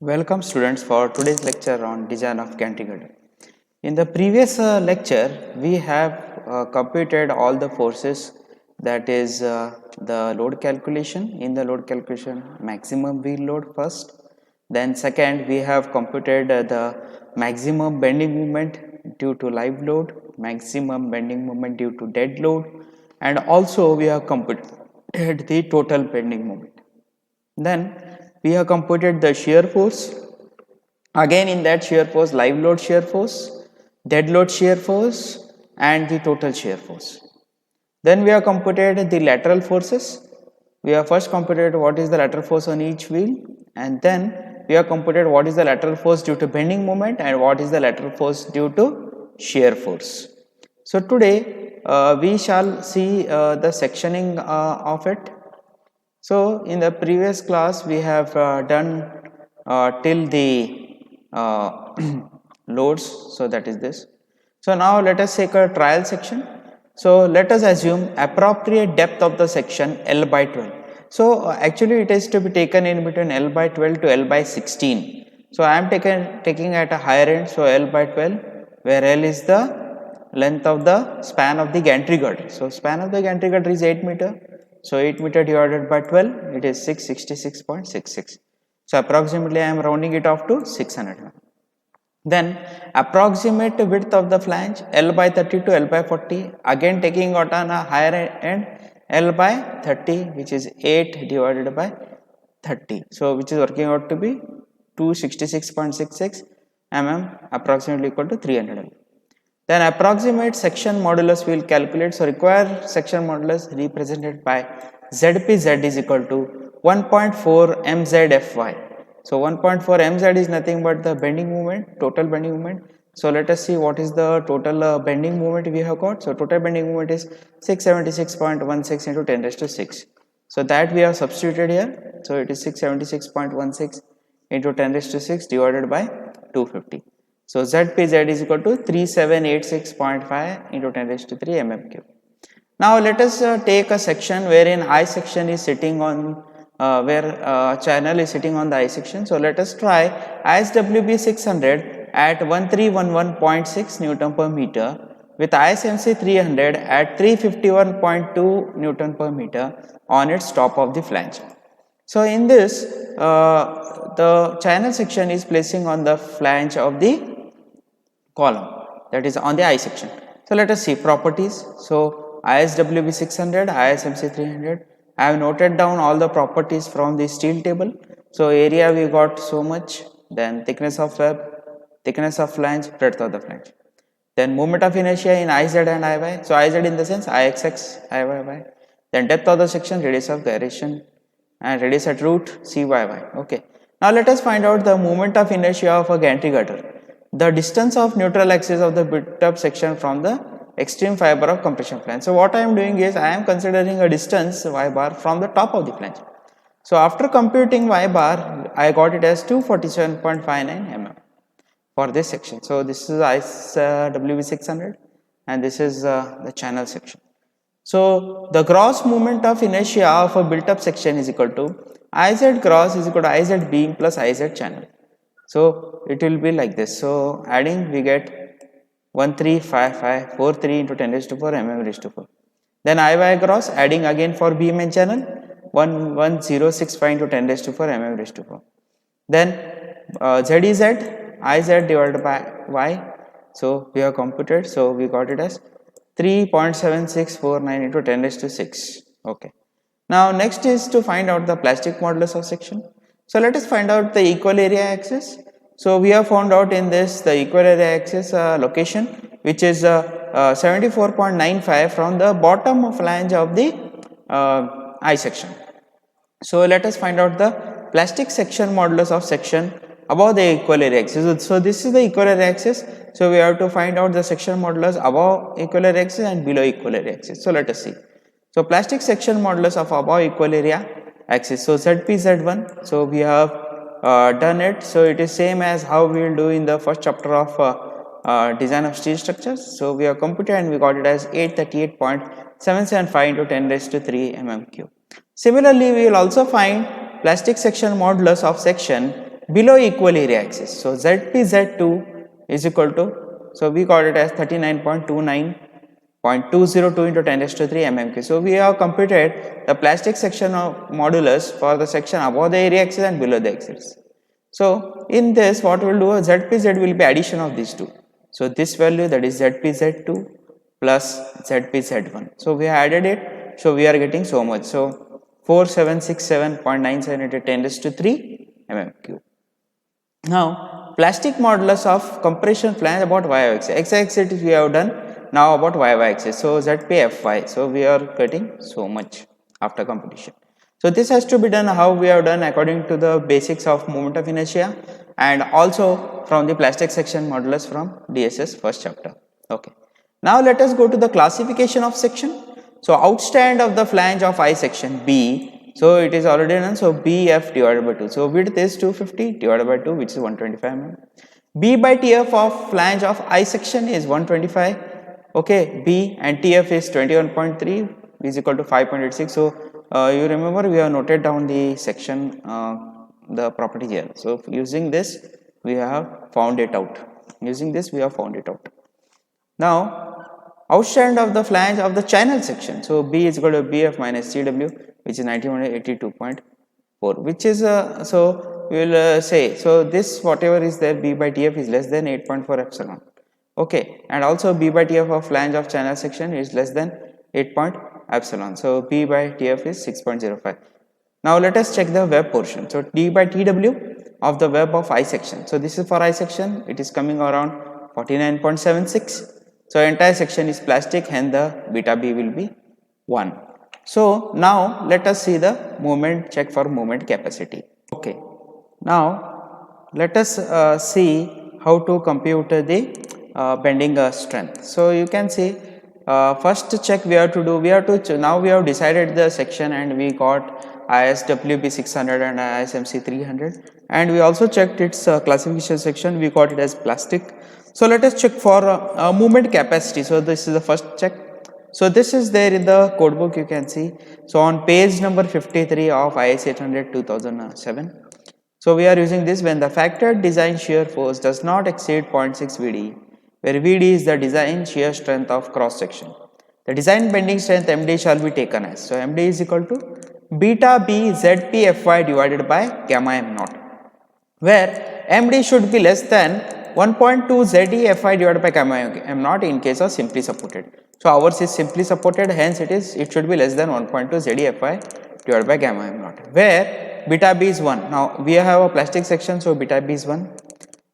Welcome students for today's lecture on design of gantry girder. In the previous lecture, we have computed all the forces, that is the load calculation. In the load calculation, maximum wheel load first, then second we have computed the maximum bending moment due to live load, maximum bending moment due to dead load, and also we have computed the total bending moment. Then we have computed the shear force. Again, in that shear force, live load shear force, dead load shear force, and the total shear force. Then we have computed the lateral forces. We have first computed what is the lateral force on each wheel, and then we have computed what is the lateral force due to bending moment and what is the lateral force due to shear force. So today we shall see the sectioning of it. So in the previous class we have done till the loads, so that is this. So now let us take a trial section. So let us assume appropriate depth of the section L by 12. So actually it is to be taken in between L by 12 to L by 16. So I am taking at a higher end, so L by 12, where L is the length of the span of the gantry girder. So span of the gantry girder is 8 meter. So 8 meter divided by 12, it is 666.66. So approximately I am rounding it off to 600. Then approximate width of the flange L by 30 to L by 40, again taking out on a higher end L by 30, which is 8 divided by 30. So which is working out to be 266.66 mm, approximately equal to 300 mm. Then approximate section modulus we will calculate. So required section modulus represented by ZPZ is equal to 1.4 MZFY. So 1.4 MZ is nothing but the bending moment, total bending moment. So let us see what is the total bending moment we have got. So total bending moment is 676.16 into 10 raised to 6. So that we have substituted here. So it is 676.16 into 10 raised to 6 divided by 250. So ZPZ is equal to 3786.5 into 10 raised to 3 mm cube. Now let us take a section wherein I section is sitting on where channel is sitting on the I section. So let us try ISWB 600 at 1311.6 Newton per meter with ISMC 300 at 351.2 Newton per meter on its top of the flange. So in this, the channel section is placing on the flange of the column, that is on the I section. So let us see properties. So ISWB 600, ISMC 300. I have noted down all the properties from the steel table. So area we got so much, then thickness of web, thickness of flange, breadth of the flange. Then moment of inertia in IZ and IY. So IZ in the sense IXX, IYY. Then depth of the section, radius of gyration, and radius at root CYY. Okay. Now let us find out the moment of inertia of a gantry girder. The distance of neutral axis of the built-up section from the extreme fiber of compression flange. So what I am doing is I am considering a distance y bar from the top of the flange. So after computing y bar, I got it as 247.59 mm for this section. So this is ISWB 600 and this is the channel section. So the gross moment of inertia of a built-up section is equal to IZ gross is equal to IZ beam plus IZ channel. So it will be like this. So adding we get 135543 into 10 raised to 4 mm raised to 4. Then IY gross adding again for beam and channel 11065 into 10 raised to 4 mm raised to 4. Then ZEZ IZ divided by Y. So we have computed. So we got it as 3.7649 into 10 raised to 6. Okay. Now next is to find out the plastic modulus of section. So let us find out the equal area axis. So we have found out in this the equal area axis location, which is 74.95 from the bottom of flange of the I section. So let us find out the plastic section modulus of section above the equal area axis. So this is the equal area axis. So we have to find out the section modulus above equal area axis and below equal area axis. So let us see. So plastic section modulus of above equal area axis. So ZPZ1. So we have done it. So it is same as how we will do in the first chapter of design of steel structures. So we have computed and we got it as 838.775 into 10 raised to 3 mm cube. Similarly, we will also find plastic section modulus of section below equal area axis. So ZpZ2 is equal to, so we got it as 39.29.202 into 10 raised to 3 mmQ. So we have computed the plastic section of modulus for the section above the area axis and below the axis. So in this, what we'll do, ZpZ will be addition of these two. So this value, that is ZpZ2 plus ZpZ1. So we added it, so we are getting so much. So 4767.97 into 10 raised to 3 mmQ. Now, plastic modulus of compression flange about y-axis. X-axis we have done, now about y-axis. So ZpFy. So we are getting so much after computation. So this has to be done how we have done according to the basics of moment of inertia and also from the plastic section modulus from DSS first chapter. Okay. Now let us go to the classification of section. So outstand of the flange of I section B. So it is already done. So BF divided by 2. So width is 250 divided by 2, which is 125 mm. B by TF of flange of I section is 125. Okay, B and TF is 21.3 is equal to 5.86. So you remember we have noted down the section, the property here. So using this we have found it out. Now outstand of the flange of the channel section. So B is equal to BF minus CW, which is 9182.4, which is so we will say, so this whatever is there, B by TF is less than 8.4 epsilon. Okay, and also B by TF of flange of channel section is less than 8 epsilon. So B by TF is 6.05. Now let us check the web portion. So D by TW of the web of I section. So this is for I section, it is coming around 49.76. So entire section is plastic, hence the beta B will be 1. So now let us see the moment, check for moment capacity. Okay, now let us see how to compute the bending strength. So you can see first check we have to do, now we have decided the section and we got ISWB 600 and ISMC 300, and we also checked its classification section, we got it as plastic. So let us check for movement capacity. So this is the first check. So this is there in the codebook, you can see. So on page number 53 of IS 800 2007. So we are using this when the factored design shear force does not exceed 0.6 VD, where VD is the design shear strength of cross section. The design bending strength MD shall be taken as. So MD is equal to beta B ZpFy divided by gamma m naught, where MD should be less than 1.2 ZeFi divided by gamma m naught in case of simply supported. So ours is simply supported, hence it should be less than 1.2 ZeFi divided by gamma m naught, where beta B is 1. Now we have a plastic section, so beta B is 1.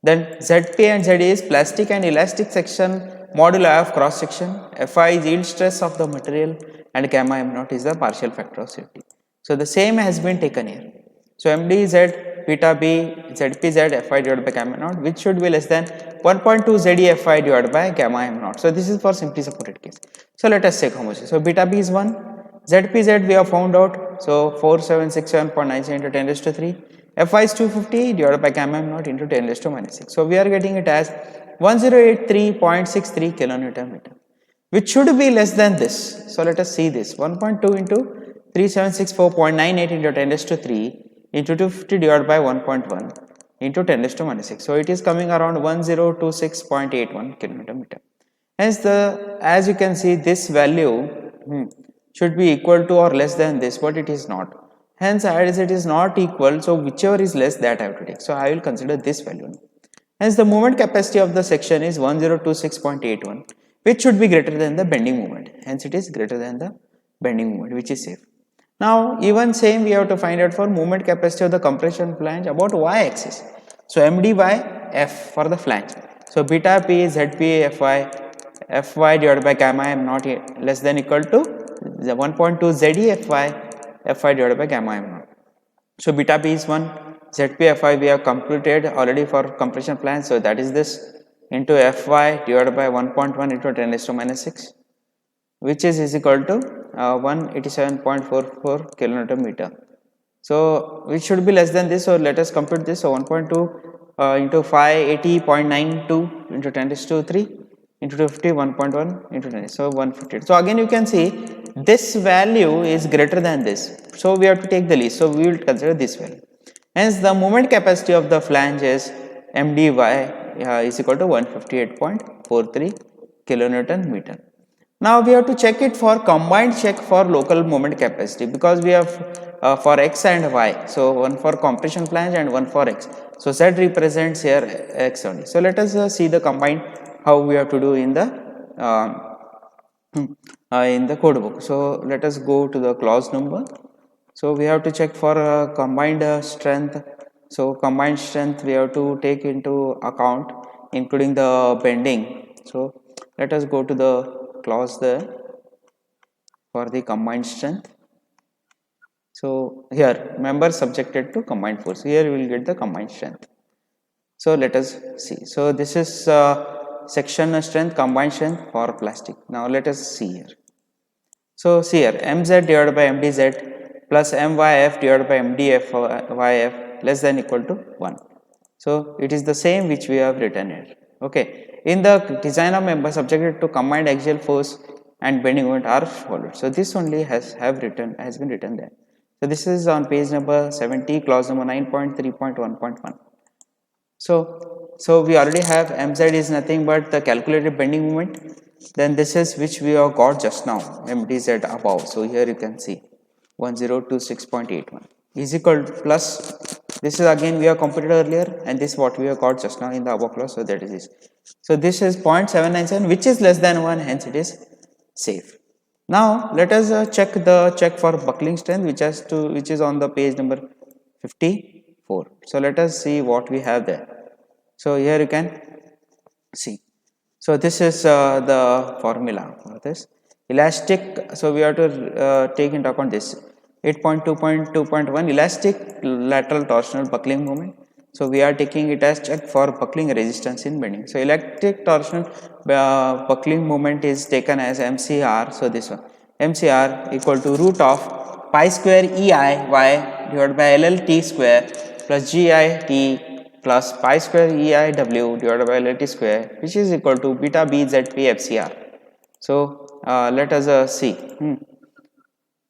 Then Zp and Zd is plastic and elastic section moduli of cross section. Fi is yield stress of the material and gamma m naught is the partial factor of safety. So the same has been taken here. So MD Z beta B ZpZ Fi divided by gamma naught, which should be less than 1.2 ZeFi divided by gamma m naught. So this is for simply supported case. So let us check how much. So beta B is 1, ZpZ we have found out. So 4767.97 into 10 raised to 3. Fi is 250 divided by gamma m naught into 10 raised to minus 6. So we are getting it as 1083.63 kilonewton meter, which should be less than this. So let us see this, 1.2 into 3764.98 into 10 raised to 3 into 250 divided by 1.1 into 10 raised to minus 6. So it is coming around 1026.81 kilometer meter. Hence as you can see, this value should be equal to or less than this, but it is not. Hence as it is not equal, so whichever is less, that I have to take. So I will consider this value. Hence the moment capacity of the section is 1026.81, which should be greater than the bending moment. Hence it is greater than the bending moment, which is safe. Now even same we have to find out for moment capacity of the compression flange about y-axis. So MD by F for the flange. So beta P Zp Fy divided by gamma m naught less than equal to 1.2 Zd Fy divided by gamma m naught. So beta P is 1, Zp Fy we have computed already for compression flange. So that is this into Fy divided by 1.1 into 10 raised to minus 6, which is equal to 187.44 kilonewton meter. So which should be less than this. So let us compute this. So 1.2 into 580.92 into 10 raised to 3 into 250, 1.1 into 10. So 150. So again you can see this value is greater than this. So we have to take the least. So we will consider this value. Hence, the moment capacity of the flange is mdy is equal to 158.43 kilonewton meter. Now we have to check it for combined check for local moment capacity, because we have for x and y. So one for compression flange and one for x. So z represents here x only. So let us see the combined how we have to do in the code book. So let us go to the clause number. So we have to check for combined strength. So combined strength we have to take into account, including the bending. So let us go to the clause there for the combined strength. So here member subjected to combined force. Here you will get the combined strength. So let us see. So this is section strength, combined strength for plastic. Now let us see here. So see here, mz divided by mdz plus myf divided by mdf less than equal to 1. So it is the same which we have written here. Okay. In the design of member subjected to combined axial force and bending moment are followed. So this only has been written there. So this is on page number 70, clause number 9.3.1.1. So we already have mz is nothing but the calculated bending moment. Then this is which we have got just now, mdz above. So here you can see 1026.81 is equal to plus, this is again we have computed earlier, and this what we have got just now in the above clause. So that is this. So this is 0.797, which is less than 1, hence it is safe. Now let us check for buckling strength, which is on the page number 54. So let us see what we have there. So here you can see. So this is the formula for this elastic. So we have to take into account this 8.2.2.1 elastic lateral torsional buckling moment. So we are taking it as check for buckling resistance in bending. So elastic torsional buckling moment is taken as MCR. So this one MCR equal to root of pi square EI y divided by LLT square plus GIT plus pi square EIW divided by LLT square, which is equal to beta BZP FCR. So let us see.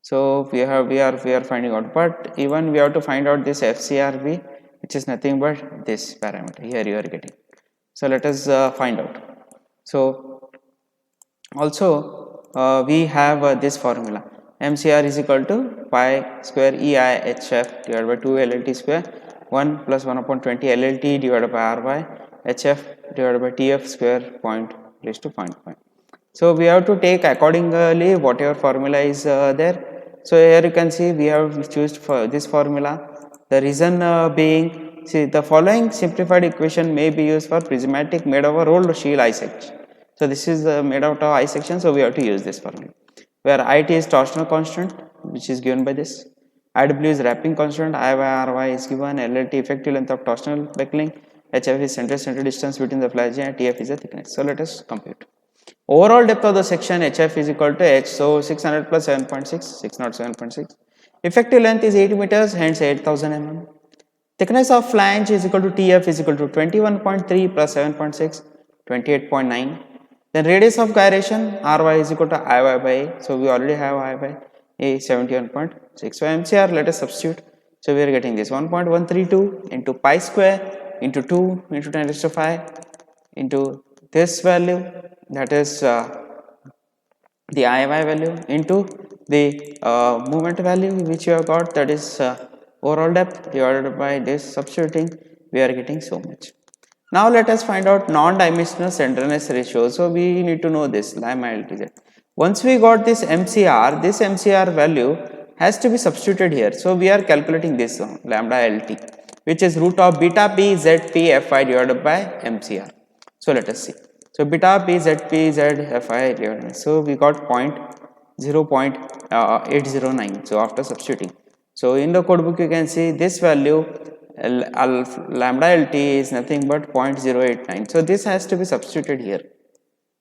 So we are finding out, but even we have to find out this FCRB, which is nothing but this parameter here you are getting. So let us find out. So also we have this formula. MCR is equal to pi square EIHF divided by 2 LLT square 1 plus 1 upon 20 LLT divided by RY HF divided by TF square point raised to 0.5. So we have to take accordingly whatever formula is there. So here you can see we have chosen for this formula. The reason being, see, the following simplified equation may be used for prismatic made of a rolled steel I section. So this is made out of I section, so we have to use this formula, where IT is torsional constant, which is given by this. IW is wrapping constant, I by Ry is given, LLT effective length of torsional buckling, HF is center distance between the flagella, and TF is the thickness. So let us compute. Overall depth of the section HF is equal to H, so 600 plus 7.6, 607.6. Effective length is 8 meters, hence 8000 mm. Thickness of flange is equal to TF is equal to 21.3 plus 7.6, 28.9. Then radius of gyration Ry is equal to Iy by A, so we already have I by A 71.6. So MCR let us substitute. So we are getting this 1.132 into pi square into 2 into 10 raised to 5 into this value, that is the IY value, into the moment value which you have got, that is overall depth divided by this, substituting we are getting so much. Now let us find out non-dimensional centerness ratio. So we need to know this lambda LTZ. Once we got this MCR value has to be substituted here. So we are calculating this lambda LT, which is root of beta P ZP Fi divided by MCR. So let us see. So beta P ZP ZFI divided by, so we got 0.809. So after substituting, so in the code book you can see this value lambda LT is nothing but 0.089. So this has to be substituted here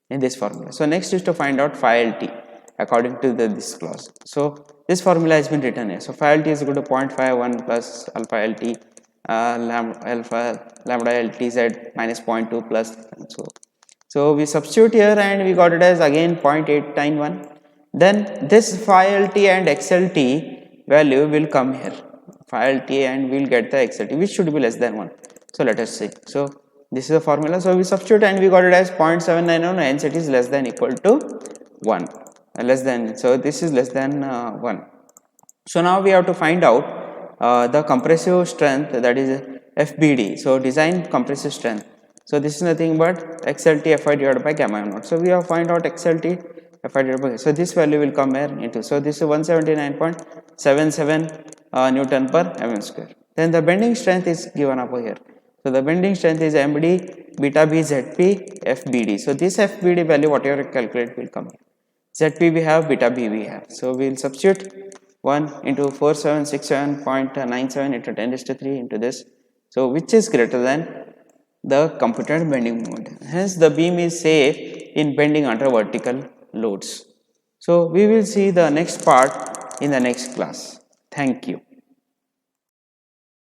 in this formula. So next is to find out phi LT according to this clause. So this formula has been written here. So phi LT is equal to 0.51 plus alpha LT lambda LTZ minus 0.2 plus, so we substitute here and we got it as again 0.891. Then this phi LT and XLT value will come here. phi LTA and we'll get the XLT which should be less than 1. So let us see. So this is the formula. So we substitute and we got it as 0.791, hence it is less than equal to 1. Less than, so this is less than 1. So now we have to find out the compressive strength, that is FBD. So design compressive strength. So this is nothing but XLT Fi divided by gamma m naught. So we have to find out XLT Fi divided by, so this value will come here into, so this is 179.77 Newton per mm square. Then the bending strength is given up here. So the bending strength is MD beta B ZP FBD. So this FBD value whatever you calculate will come here. ZP we have, beta B we have. So we will substitute 1 into 4767.97 into 10 raised to 3 into this. So which is greater than the computed bending moment. Hence the beam is safe in bending under vertical loads. So we will see the next part in the next class. Thank you.